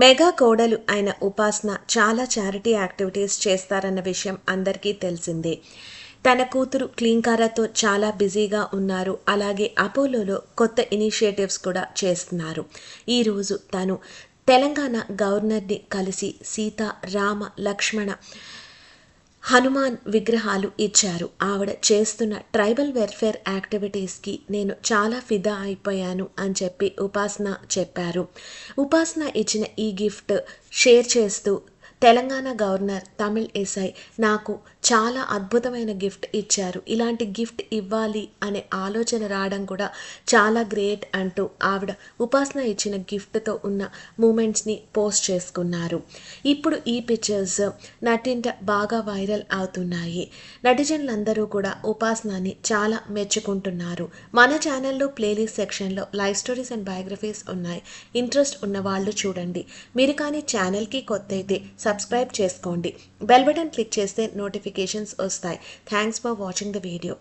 Mega కోడలు అయిన ఉపాసన చాలా చారిటీ యాక్టివిటీస్ చేస్తారన్న విషయం అందరికీ తెలిసిందే. తన కూతురు క్లీంకారాతో చాలా బిజీగా ఉన్నారు. అలాగే అపోలోలో కొత్త ఇనిషియేటివ్స్ కూడా చేస్తున్నారు. ఈరోజు తను తెలంగాణ గవర్నర్ని కలిసి సీత, రామ, లక్ష్మణ, హనుమాన్ విగ్రహాలు ఇచ్చారు. ఆవిడ చేస్తున్న ట్రైబల్ వెల్ఫేర్ యాక్టివిటీస్కి నేను చాలా ఫిదా అయిపోయాను అని చెప్పి ఉపాసన చెప్పారు. ఉపాసన ఇచ్చిన ఈ గిఫ్ట్ షేర్ చేస్తూ, తెలంగాణ గవర్నర్ తమిళ్ ఎస్ఐ నాకు చాలా అద్భుతమైన గిఫ్ట్ ఇచ్చారు. ఇలాంటి గిఫ్ట్ ఇవ్వాలి అనే ఆలోచన రావడం కూడా చాలా గ్రేట్ అంటూ ఆవిడ ఉపాసన ఇచ్చిన గిఫ్ట్తో ఉన్న మూమెంట్స్ని పోస్ట్ చేసుకున్నారు. ఇప్పుడు ఈ పిక్చర్స్ నటింట బాగా వైరల్ అవుతున్నాయి. నటిజనులందరూ కూడా ఉపాసనని చాలా మెచ్చుకుంటున్నారు. మన ఛానల్లో ప్లేలిస్ట్ సెక్షన్లో లైఫ్ స్టోరీస్ అండ్ బయోగ్రఫీస్ ఉన్నాయి. ఇంట్రెస్ట్ ఉన్న వాళ్ళు చూడండి. మీరు కానీ ఛానల్కి కొత్త అయితే సబ్స్క్రైబ్ చేసుకోండి. బెల్ బటన్ క్లిక్ చేస్తే నోటిఫికేషన్స్ వస్తాయి. Thanks for watching the video.